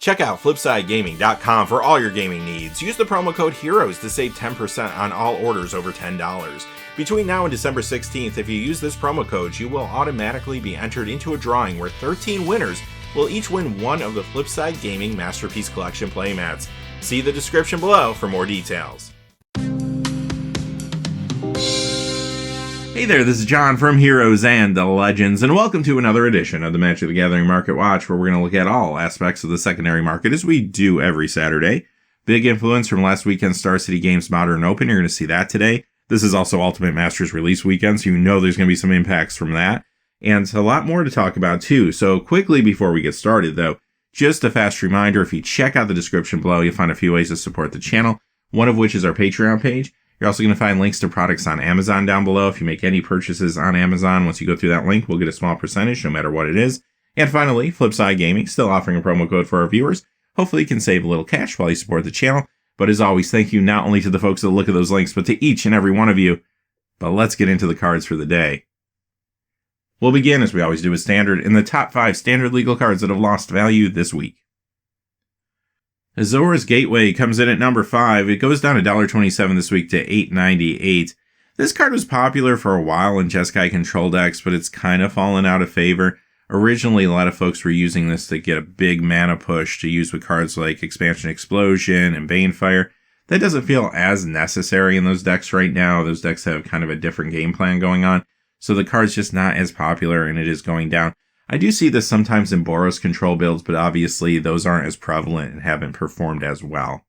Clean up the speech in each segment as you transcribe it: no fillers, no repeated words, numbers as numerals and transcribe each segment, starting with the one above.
Check out FlipsideGaming.com for all your gaming needs. Use the promo code HEROES to save 10% on all orders over $10. Between now and December 16th, if you use this promo code, you will automatically be entered into a drawing where 13 winners will each win one of the Flipside Gaming Masterpiece Collection playmats. See the description below for more details. Hey there, this is John from Heroes and Legends, and welcome to another edition of the Magic the Gathering Market Watch, where we're going to look at all aspects of the secondary market as we do every Saturday. Big influence from last weekend's Star City Games Modern Open, you're going to see that today. This is also Ultimate Masters release weekend, so you know there's going to be some impacts from that, and a lot more to talk about too. So quickly before we get started though, just a fast reminder, if you check out the description below, you'll find a few ways to support the channel, one of which is our Patreon page. You're also going to find links to products on Amazon down below. If you make any purchases on Amazon, once you go through that link, we'll get a small percentage no matter what it is. And finally, Flipside Gaming, still offering a promo code for our viewers. Hopefully you can save a little cash while you support the channel. But as always, thank you not only to the folks that look at those links, but to each and every one of you. But let's get into the cards for the day. We'll begin, as we always do, with Standard, in the top 5 Standard legal cards that have lost value this week. Azor's Gateway comes in at number 5. It goes down $1.27 this week to $8.98. This card was popular for a while in Jeskai control decks, but it's kind of fallen out of favor. Originally, a lot of folks were using this to get a big mana push to use with cards like Expansion Explosion and Banefire. That doesn't feel as necessary in those decks right now. Those decks have kind of a different game plan going on, so the card's just not as popular and it is going down. I do see this sometimes in Boros control builds, but obviously those aren't as prevalent and haven't performed as well.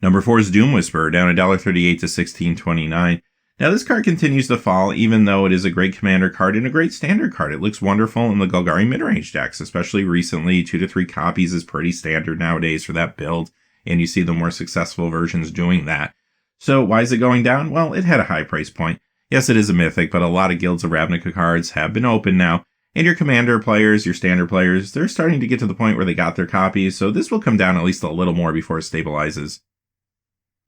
Number 4 is Doom Whisperer, down $1.38 to $16.29. Now this card continues to fall, even though it is a great commander card and a great standard card. It looks wonderful in the Golgari midrange decks, especially recently. 2 to 3 copies is pretty standard nowadays for that build, and you see the more successful versions doing that. So why is it going down? Well, it had a high price point. Yes, it is a mythic, but a lot of Guilds of Ravnica cards have been open now. And your commander players, your standard players, they're starting to get to the point where they got their copies, so this will come down at least a little more before it stabilizes.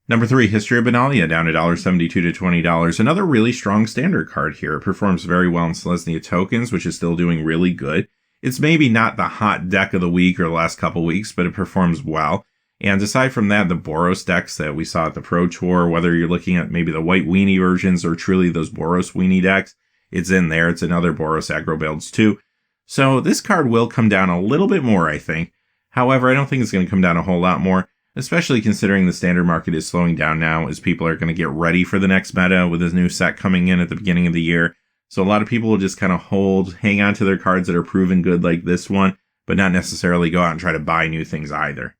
Number 3, History of Benalia, down $1.72 to $20. Another really strong standard card here. It performs very well in Selesnya tokens, which is still doing really good. It's maybe not the hot deck of the week or the last couple weeks, but it performs well. And aside from that, the Boros decks that we saw at the Pro Tour, whether you're looking at maybe the white weenie versions or truly those Boros weenie decks, it's in there. It's in other Boros aggro builds too. So this card will come down a little bit more, I think. However, I don't think it's going to come down a whole lot more, especially considering the standard market is slowing down now as people are going to get ready for the next meta with this new set coming in at the beginning of the year. So a lot of people will just kind of hang on to their cards that are proven good like this one, but not necessarily go out and try to buy new things either.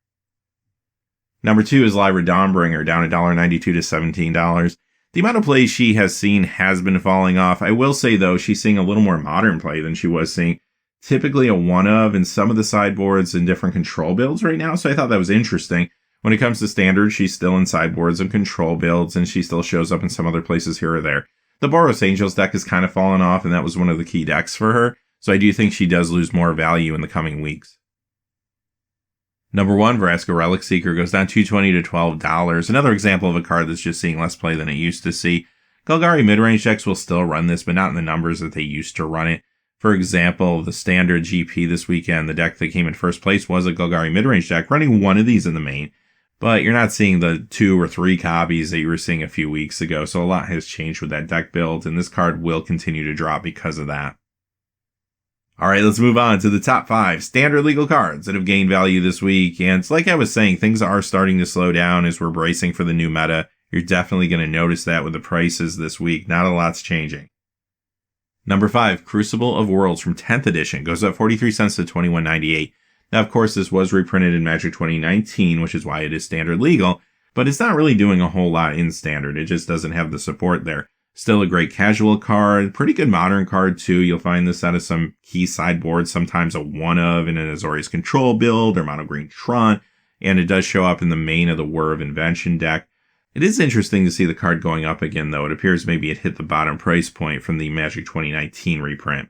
Number 2 is Lyra Dawnbringer, down $1.92 to $17. The amount of play she has seen has been falling off. I will say, though, she's seeing a little more modern play than she was seeing. Typically a one-of in some of the sideboards in different control builds right now, so I thought that was interesting. When it comes to standard, she's still in sideboards and control builds, and she still shows up in some other places here or there. The Boros Angels deck has kind of fallen off, and that was one of the key decks for her, so I do think she does lose more value in the coming weeks. Number 1, Vraska Relic Seeker, goes down $2.20 to $12. Another example of a card that's just seeing less play than it used to see. Golgari midrange decks will still run this, but not in the numbers that they used to run it. For example, the standard GP this weekend, the deck that came in first place was a Golgari midrange deck, running one of these in the main. But you're not seeing the 2 or 3 copies that you were seeing a few weeks ago, so a lot has changed with that deck build, and this card will continue to drop because of that. Alright, let's move on to the top 5 standard legal cards that have gained value this week. And it's like I was saying, things are starting to slow down as we're bracing for the new meta. You're definitely going to notice that with the prices this week. Not a lot's changing. Number 5, Crucible of Worlds from 10th edition goes up 43 cents to $21.98. Now, of course, this was reprinted in Magic 2019, which is why it is standard legal, but it's not really doing a whole lot in standard. It just doesn't have the support there. Still a great casual card, pretty good modern card too. You'll find this out of some key sideboards, sometimes a one-of in an Azorius control build or mono green Tron, and it does show up in the main of the Whir of Invention deck. It is interesting to see the card going up again though. It appears maybe it hit the bottom price point from the Magic 2019 reprint.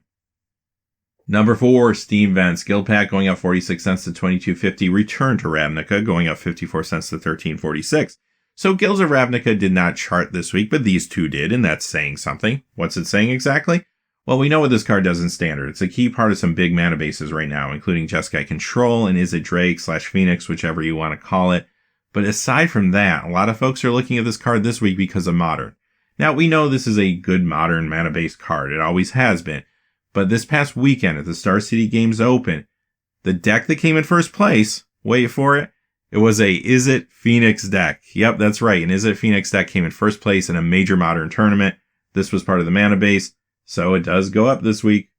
Number 4, Steam Vents. Guild Pack going up 46 cents to $22.50. Return to Ravnica going up 54 cents to $13.46. So Guilds of Ravnica did not chart this week, but these two did, and that's saying something. What's it saying exactly? Well, we know what this card does in Standard. It's a key part of some big mana bases right now, including Jeskai Control and Is It Drake/Phoenix, whichever you want to call it. But aside from that, a lot of folks are looking at this card this week because of Modern. Now, we know this is a good Modern mana-based card. It always has been. But this past weekend at the Star City Games Open, the deck that came in first place, wait for it, it was a Is It Phoenix deck. Yep, that's right. An Is It Phoenix deck came in first place in a major Modern tournament. This was part of the mana base, so it does go up this week.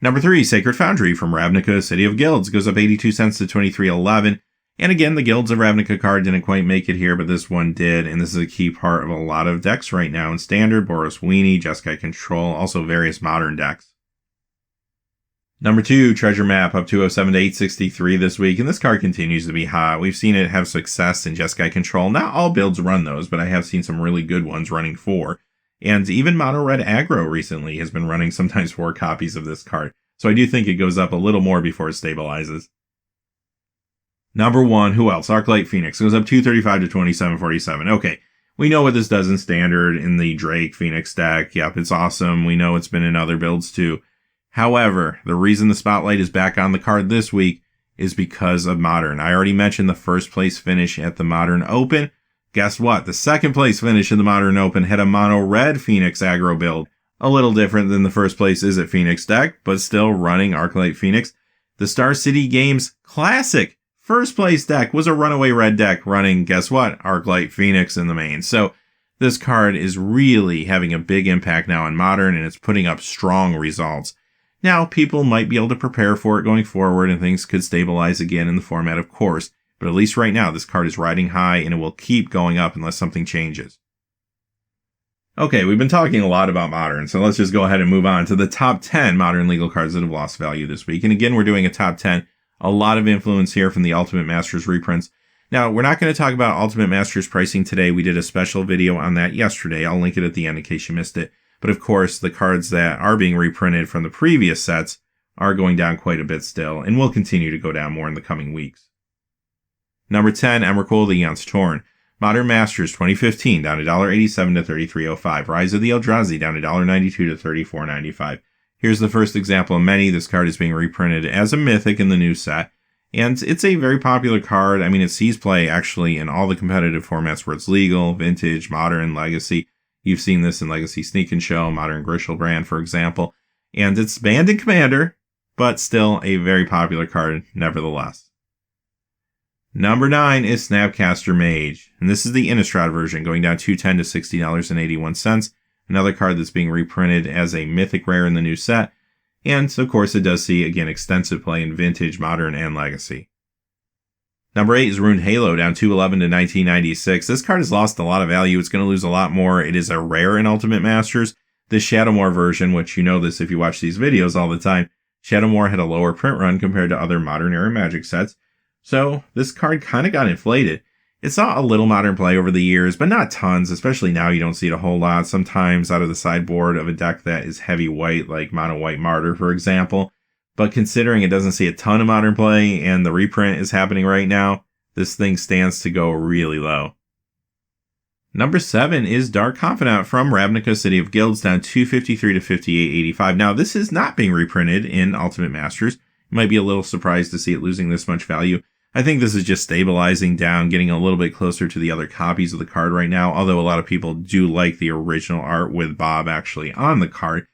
Number 3, Sacred Foundry from Ravnica City of Guilds goes up 82 cents to 23.11. And again, the Guilds of Ravnica card didn't quite make it here, but this one did, and this is a key part of a lot of decks right now in Standard, Boros Weenie, Jeskai Control, also various Modern decks. Number 2, Treasure Map up 207 to 863 this week, and this card continues to be hot. We've seen it have success in Jeskai Control. Not all builds run those, but I have seen some really good ones running 4. And even Mono Red Aggro recently has been running sometimes 4 copies of this card. So I do think it goes up a little more before it stabilizes. Number 1, who else? Arclight Phoenix goes up 235 to 27.47. Okay, we know what this does in Standard in the Drake Phoenix deck. Yep, it's awesome. We know it's been in other builds too. However, the reason the spotlight is back on the card this week is because of Modern. I already mentioned the first place finish at the Modern Open. Guess what? The second place finish in the Modern Open had a mono red Phoenix aggro build. A little different than the first place Is It Phoenix deck, but still running Arclight Phoenix. The Star City Games Classic first place deck was a runaway red deck running, guess what? Arclight Phoenix in the main. So this card is really having a big impact now in Modern, and it's putting up strong results. Now, people might be able to prepare for it going forward, and things could stabilize again in the format, of course. But at least right now, this card is riding high, and it will keep going up unless something changes. Okay, we've been talking a lot about Modern, so let's just go ahead and move on to the top 10 Modern legal cards that have lost value this week. And again, we're doing a top 10. A lot of influence here from the Ultimate Masters reprints. Now, we're not going to talk about Ultimate Masters pricing today. We did a special video on that yesterday. I'll link it at the end in case you missed it. But of course, the cards that are being reprinted from the previous sets are going down quite a bit still, and will continue to go down more in the coming weeks. Number 10, Emrakul the Eon's Torn. Modern Masters 2015 down to $1.87 to $33.05. Rise of the Eldrazi down to $1.92 to $34.95. Here's the first example of many. This card is being reprinted as a Mythic in the new set. And it's a very popular card. I mean, it sees play actually in all the competitive formats where it's legal, Vintage, Modern, Legacy. You've seen this in Legacy Sneak and Show, Modern Griselbrand, for example. And it's banned in Commander, but still a very popular card nevertheless. Number 9 is Snapcaster Mage. And this is the Innistrad version, going down $2.10 to $60.81. Another card that's being reprinted as a Mythic Rare in the new set. And, of course, it does see, again, extensive play in Vintage, Modern, and Legacy. Number 8 is Ruined Halo, down $2.11 to $19.96. This card has lost a lot of value. It's going to lose a lot more. It is a rare in Ultimate Masters. The Shadowmoor version, which you know this if you watch these videos all the time, Shadowmoor had a lower print run compared to other Modern era Magic sets. So, this card kind of got inflated. It saw a little Modern play over the years, but not tons, especially now you don't see it a whole lot, sometimes out of the sideboard of a deck that is heavy white, like Mono White Martyr, for example. But considering it doesn't see a ton of Modern play, and the reprint is happening right now, this thing stands to go really low. Number 7 is Dark Confidant from Ravnica City of Guilds, down $2.53 to $58.85. Now, this is not being reprinted in Ultimate Masters. You might be a little surprised to see it losing this much value. I think this is just stabilizing down, getting a little bit closer to the other copies of the card right now, although a lot of people do like the original art with Bob actually on the card.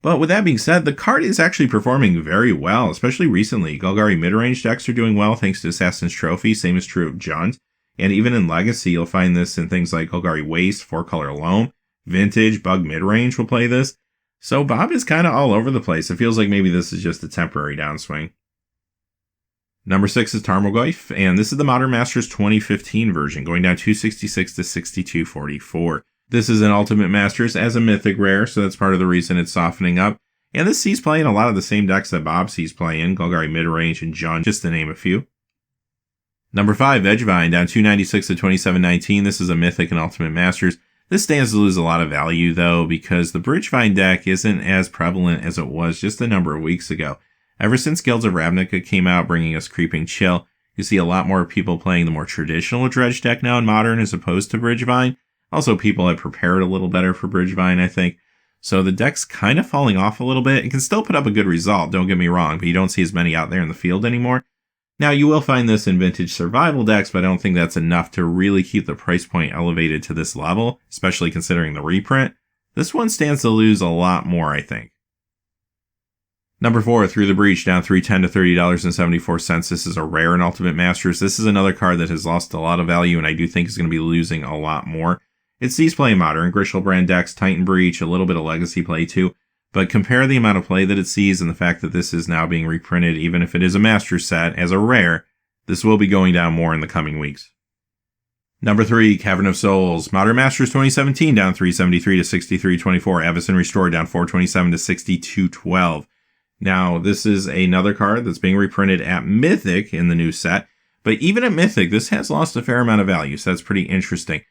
But with that being said, the card is actually performing very well, especially recently. Golgari midrange decks are doing well thanks to Assassin's Trophy, same is true of Junt. And even in Legacy, you'll find this in things like Golgari Waste, 4-color Loam, Vintage, Bug midrange will play this. So Bob is kind of all over the place. It feels like maybe this is just a temporary downswing. Number 6 is Tarmogoyf, and this is the Modern Masters 2015 version, going down $2.66 to $62.44. This is an Ultimate Masters as a Mythic Rare, so that's part of the reason it's softening up. And this sees play in a lot of the same decks that Bob sees play in, Golgari midrange and Jun, just to name a few. Number 5, Edgevine, down $2.96 to $27.19. This is a Mythic and Ultimate Masters. This stands to lose a lot of value, though, because the Bridgevine deck isn't as prevalent as it was just a number of weeks ago. Ever since Guilds of Ravnica came out bringing us Creeping Chill, you see a lot more people playing the more traditional Dredge deck now in Modern as opposed to Bridgevine. Also, people have prepared a little better for Bridgevine, I think. So the deck's kind of falling off a little bit. It can still put up a good result, don't get me wrong, but you don't see as many out there in the field anymore. Now, you will find this in vintage survival decks, but I don't think that's enough to really keep the price point elevated to this level, especially considering the reprint. This one stands to lose a lot more, I think. Number 4, Through the Breach, down $3.10 to $30.74. This is a rare in Ultimate Masters. This is another card that has lost a lot of value, and I do think is going to be losing a lot more. It sees play in Modern, Griselbrand decks, Titan Breach, a little bit of Legacy play too. But compare the amount of play that it sees and the fact that this is now being reprinted, even if it is a Master set, as a rare, this will be going down more in the coming weeks. Number 3, Cavern of Souls. Modern Masters 2017, down $3.73 to $63.24. Avacyn Restored, down $4.27 to $62.12. Now, this is another card that's being reprinted at Mythic in the new set. But even at Mythic, this has lost a fair amount of value, so that's pretty interesting.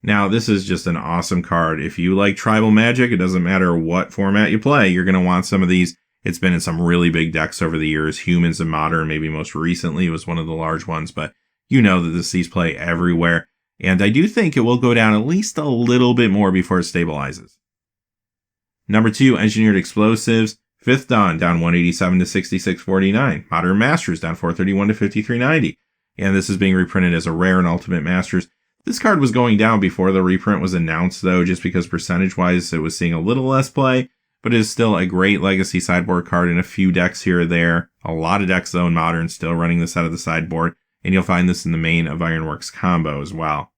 Now, this is just an awesome card. If you like tribal magic, it doesn't matter what format you play, you're going to want some of these. It's been in some really big decks over the years. Humans and Modern, maybe most recently, was one of the large ones, but you know that this sees play everywhere. And I do think it will go down at least a little bit more before it stabilizes. Number 2, Engineered Explosives. Fifth Dawn, down $187 to $66.49. Modern Masters, down $4.31 to $53.90. And this is being reprinted as a rare in Ultimate Masters. This card was going down before the reprint was announced, though, just because percentage-wise it was seeing a little less play, but it is still a great Legacy sideboard card in a few decks here or there. A lot of decks, though, in Modern still running this out of the sideboard, and you'll find this in the main of Ironworks combo as well.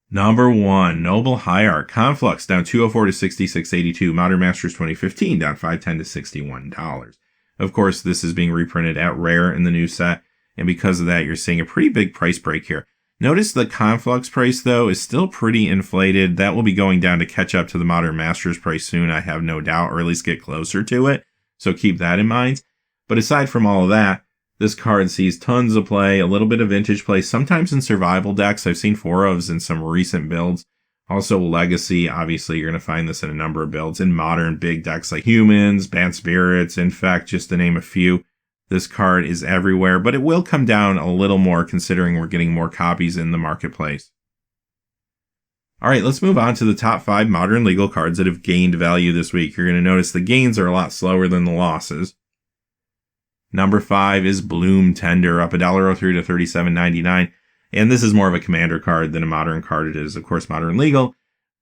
Number 1, Noble Hierarch. Conflux, down $204 to $66.82. Modern Masters 2015, down $5.10 to $61. Of course, this is being reprinted at rare in the new set, and because of that, you're seeing a pretty big price break here. Notice the Conflux price, though, is still pretty inflated. That will be going down to catch up to the Modern Masters price soon, I have no doubt, or at least get closer to it. So keep that in mind. But aside from all of that, this card sees tons of play, a little bit of vintage play, sometimes in survival decks. I've seen 4 ofs in some recent builds. Also Legacy, obviously you're going to find this in a number of builds. In Modern, big decks like Humans, Banned Spirits, Infect, just to name a few. This card is everywhere, but it will come down a little more considering we're getting more copies in the marketplace. Alright, let's move on to the top 5 Modern legal cards that have gained value this week. You're going to notice the gains are a lot slower than the losses. Number 5 is Bloom Tender, up $1.03 to $37.99. And this is more of a Commander card than a Modern card. It is, of course, Modern legal.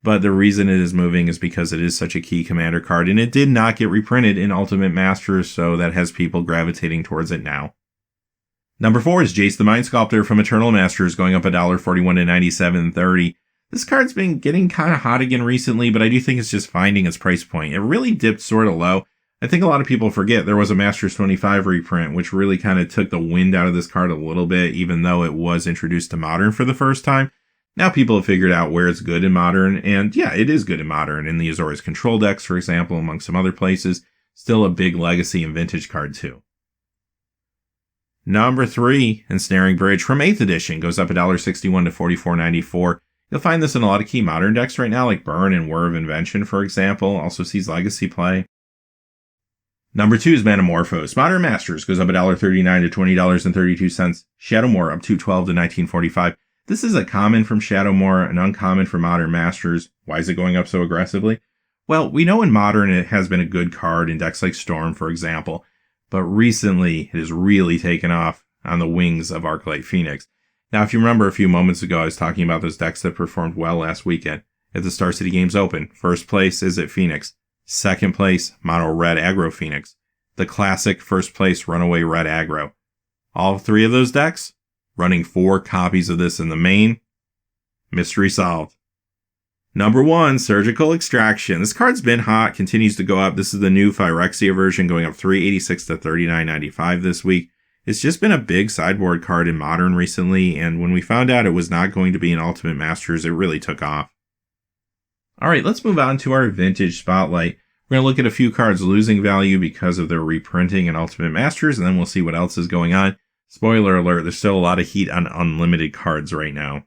But the reason it is moving is because it is such a key Commander card, and it did not get reprinted in Ultimate Masters, so that has people gravitating towards it now. Number 4 is Jace the Mind Sculptor from Eternal Masters, going up $1.41 to $97.30. This card's been getting kind of hot again recently, but I do think it's just finding its price point. It really dipped sort of low. I think a lot of people forget there was a Masters 25 reprint, which really kind of took the wind out of this card a little bit, even though it was introduced to Modern for the first time. Now people have figured out where it's good in Modern, and yeah, it is good in Modern. In the Azorius Control decks, for example, among some other places. Still a big Legacy and Vintage card, too. Number 3, Ensnaring Bridge from 8th edition, goes up $1.61 to $44.94. You'll find this in a lot of key Modern decks right now, like Burn and Whir of Invention, for example. Also sees Legacy play. Number 2 is Manamorphose. Modern Masters goes up $1.39 to $20.32. Shadowmoor up $2.12 to $19.45. This is a common from Shadowmoor, an uncommon for Modern Masters. Why is it going up so aggressively? Well, we know in Modern it has been a good card in decks like Storm, for example, but recently it has really taken off on the wings of Arclight Phoenix. Now, if you remember a few moments ago, I was talking about those decks that performed well last weekend at the Star City Games Open. First place is at Phoenix. Second place, Mono Red Aggro Phoenix. The classic first place Runaway Red Aggro. All 3 of those decks running 4 copies of this in the main. Mystery solved. Number 1, Surgical Extraction. This card's been hot, continues to go up. This is the new Phyrexia version, going up $3.86 to $39.95 this week. It's just been a big sideboard card in Modern recently, and when we found out it was not going to be in Ultimate Masters, it really took off. Alright, let's move on to our Vintage Spotlight. We're going to look at a few cards losing value because of their reprinting in Ultimate Masters, and then we'll see what else is going on. Spoiler alert, there's still a lot of heat on unlimited cards right now.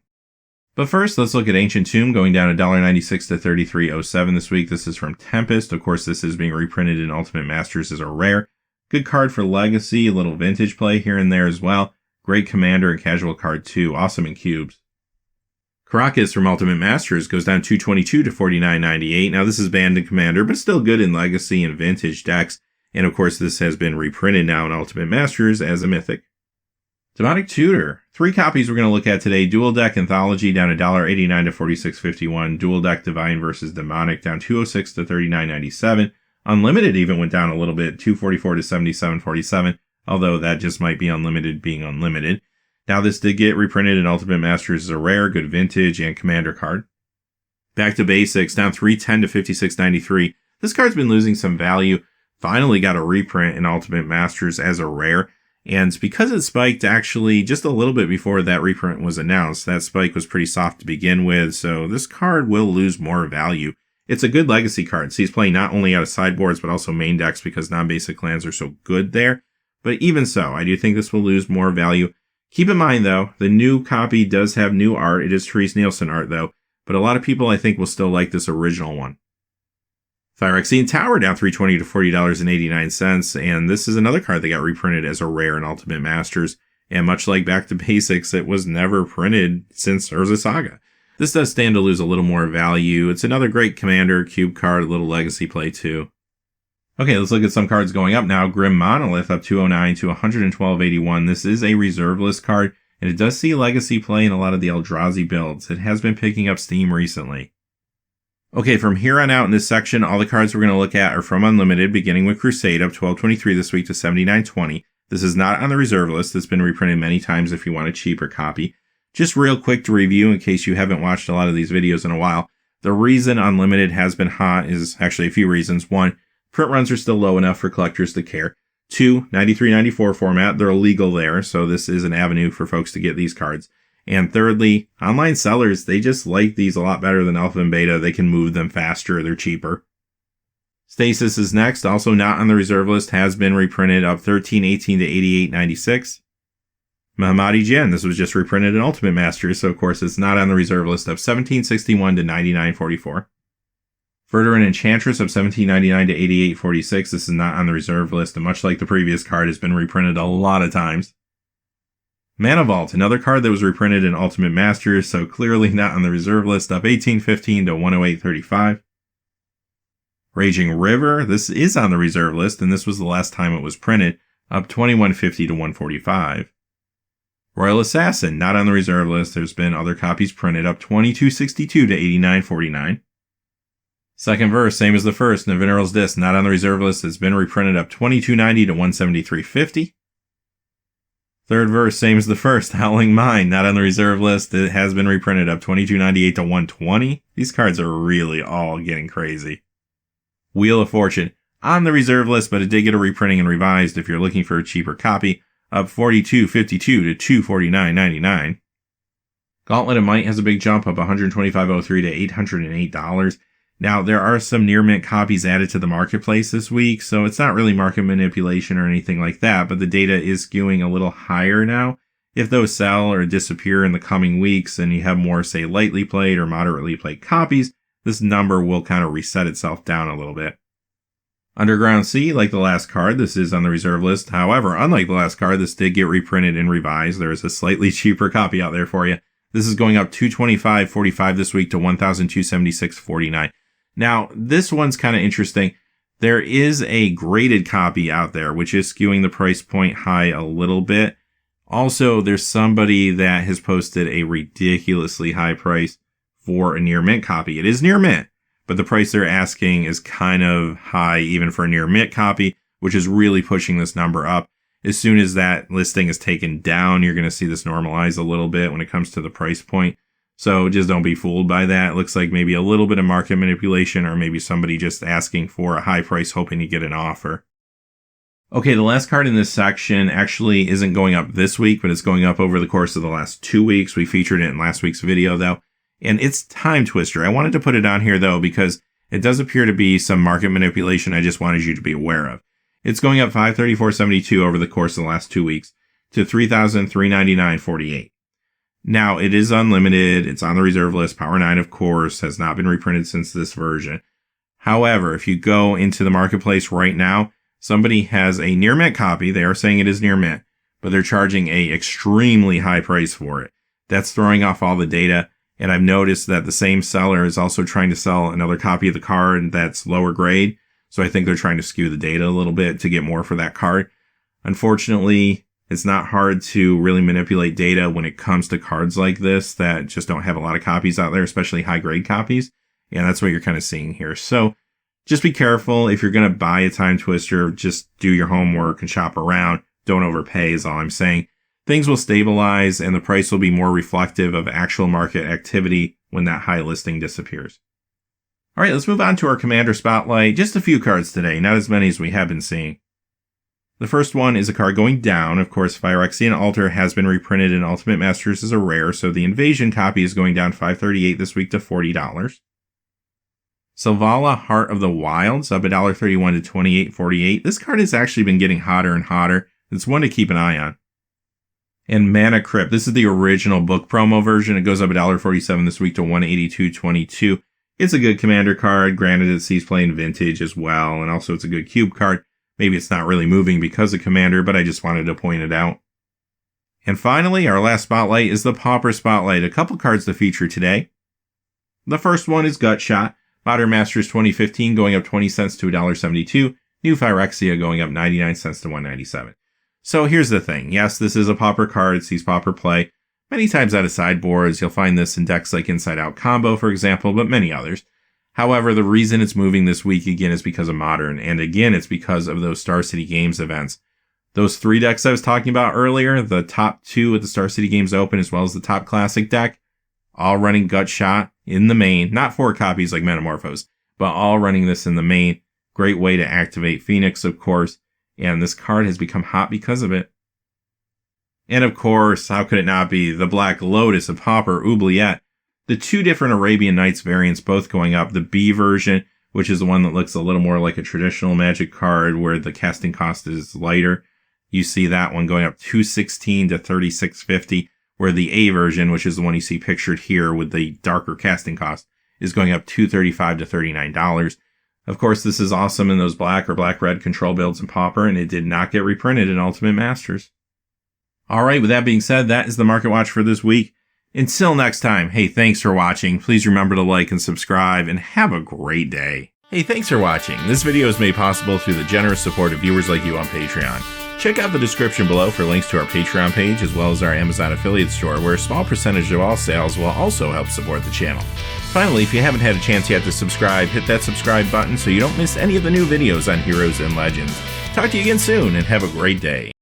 But first, let's look at Ancient Tomb, going down $1.96 to $33.07 this week. This is from Tempest. Of course, this is being reprinted in Ultimate Masters as a rare. Good card for Legacy, a little vintage play here and there as well. Great Commander and casual card too, awesome in cubes. Caracas from Ultimate Masters goes down 222 to 49.98. Now this is banned in Commander, but still good in Legacy and Vintage decks. And of course this has been reprinted now in Ultimate Masters as a Mythic. Demonic Tutor. 3 copies we're going to look at today. Dual Deck Anthology down $1.89 to 46.51. Dual Deck Divine versus Demonic down 206 to 39.97. Unlimited even went down a little bit, 244 to 77.47. Although that just might be Unlimited being Unlimited. Now this did get reprinted in Ultimate Masters as a rare, good Vintage, and Commander card. Back to Basics, down 310 to 56.93. This card's been losing some value. Finally got a reprint in Ultimate Masters as a rare. And because it spiked actually just a little bit before that reprint was announced, that spike was pretty soft to begin with, so this card will lose more value. It's a good Legacy card. Sees play not only out of sideboards, but also main decks because non-basic lands are so good there. But even so, I do think this will lose more value. Keep in mind, though, the new copy does have new art. It is Therese Nielsen art, though, but a lot of people, I think, will still like this original one. Phyrexian Tower down $3.20 to $40.89, and this is another card that got reprinted as a rare in Ultimate Masters, and much like Back to Basics, it was never printed since Urza Saga. This does stand to lose a little more value. It's another great Commander, cube card, a little Legacy play too. Okay, let's look at some cards going up now. Grim Monolith up 209 to 112.81. This is a reserve list card, and it does see Legacy play in a lot of the Eldrazi builds. It has been picking up steam recently. Okay, from here on out in this section, all the cards we're going to look at are from Unlimited, beginning with Crusade up 12.23 this week to 79.20. This is not on the reserve list. It's been reprinted many times if you want a cheaper copy. Just real quick to review in case you haven't watched a lot of these videos in a while. The reason Unlimited has been hot is actually a few reasons. 1, print runs are still low enough for collectors to care. 2, 93-94 format, they're illegal there, so this is an avenue for folks to get these cards. And thirdly, online sellers, they just like these a lot better than Alpha and Beta. They can move them faster, they're cheaper. Stasis is next, also not on the reserve list, has been reprinted up 13.18 to 88.96. Mahamadi Jinn, this was just reprinted in Ultimate Masters, so of course it's not on the reserve list, up 17.61 to 99.44. Verduran Enchantress up 17.99 to 88.46. This is not on the reserve list, and much like the previous card, has been reprinted a lot of times. Mana Vault, another card that was reprinted in Ultimate Masters, so clearly not on the reserve list, up 18.15 to 108.35. Raging River, this is on the reserve list, and this was the last time it was printed, up 21.50 to 145. Royal Assassin, not on the reserve list, there's been other copies printed, up 22.62 to 89.49. Second verse, same as the first, Navineral's Disc, not on the reserve list, it's been reprinted up 22.90 to 173.50. Third verse, same as the first, Howling Mine, not on the reserve list. It has been reprinted up 22.98 to 120. These cards are really all getting crazy. Wheel of Fortune, on the reserve list, but it did get a reprinting and revised if you're looking for a cheaper copy, up 42.52 to 249.99. Gauntlet of Might has a big jump, up 125.03 to $808. Now, there are some near mint copies added to the marketplace this week, so it's not really market manipulation or anything like that, but the data is skewing a little higher now. If those sell or disappear in the coming weeks and you have more, say, lightly played or moderately played copies, this number will kind of reset itself down a little bit. Underground Sea, like the last card, this is on the reserve list. However, unlike the last card, this did get reprinted and revised. There is a slightly cheaper copy out there for you. This is going up $225.45 this week to $1,276.49. Now, this one's kind of interesting. There is a graded copy out there, which is skewing the price point high a little bit. Also, there's somebody that has posted a ridiculously high price for a near mint copy. It is near mint, but the price they're asking is kind of high even for a near mint copy, which is really pushing this number up. As soon as that listing is taken down, you're going to see this normalize a little bit when it comes to the price point. So just don't be fooled by that. It looks like maybe a little bit of market manipulation or maybe somebody just asking for a high price hoping to get an offer. Okay, the last card in this section actually isn't going up this week, but it's going up over the course of the last 2 weeks. We featured it in last week's video though, and it's Time Twister. I wanted to put it on here though because it does appear to be some market manipulation I just wanted you to be aware of. It's going up $534.72 over the course of the last 2 weeks to $3,399.48. Now, it is unlimited, it's on the reserve list, Power 9 of course, has not been reprinted since this version. However, if you go into the marketplace right now, somebody has a near mint copy, they are saying it is near mint, but they're charging a extremely high price for it. That's throwing off all the data, And I've noticed that the same seller is also trying to sell another copy of the card that's lower grade. So I think they're trying to skew the data a little bit to get more for that card. Unfortunately, it's not hard to really manipulate data when it comes to cards like this that just don't have a lot of copies out there, especially high grade copies. And that's what you're kind of seeing here. So just be careful. If you're going to buy a time twister, just do your homework and shop around. Don't overpay is all I'm saying. Things will stabilize and the price will be more reflective of actual market activity when that high listing disappears. All right, let's move on to our Commander Spotlight. Just a few cards today, not as many as we have been seeing. The first one is a card going down. Of course, Phyrexian Altar has been reprinted in Ultimate Masters as a rare, so the Invasion copy is going down $5.38 this week to $40. Selvala Heart of the Wilds up $1.31 to $28.48. This card has actually been getting hotter and hotter. It's one to keep an eye on. And Mana Crypt. This is the original book promo version. It goes up $1.47 this week to $182.22. It's a good commander card. Granted, it sees play in vintage as well. And also it's a good cube card. Maybe it's not really moving because of commander, but I just wanted to point it out. And finally, our last spotlight is the Pauper Spotlight. A couple cards to feature today. The first one is Gutshot. Modern Masters 2015 going up 20 cents to $1.72. New Phyrexia going up 99 cents to $1.97. So here's the thing. Yes, this is a Pauper card. It sees Pauper play many times out of sideboards. You'll find this in decks like Inside Out Combo, for example, but many others. However, the reason it's moving this week again is because of Modern. And again, it's because of those Star City Games events. Those 3 decks I was talking about earlier, the top 2 at the Star City Games Open, as well as the top Classic deck, all running Gutshot in the main. Not 4 copies like Metamorphose, but all running this in the main. Great way to activate Phoenix, of course. And this card has become hot because of it. And of course, how could it not be? The Black Lotus of Pauper Oubliette. The 2 different Arabian Nights variants both going up. The B version, which is the one that looks a little more like a traditional Magic card where the casting cost is lighter. You see that one going up $2.16 to $36.50, where the A version, which is the one you see pictured here with the darker casting cost, is going up $2.35 to $39. Of course, this is awesome in those black or black-red control builds in Pauper, and it did not get reprinted in Ultimate Masters. Alright, with that being said, that is the Market Watch for this week. Until next time, hey, thanks for watching. Please remember to like and subscribe, and have a great day. Hey, thanks for watching. This video is made possible through the generous support of viewers like you on Patreon. Check out the description below for links to our Patreon page, as well as our Amazon affiliate store, where a small percentage of all sales will also help support the channel. Finally, if you haven't had a chance yet to subscribe, hit that subscribe button so you don't miss any of the new videos on Heroes and Legends. Talk to you again soon, and have a great day.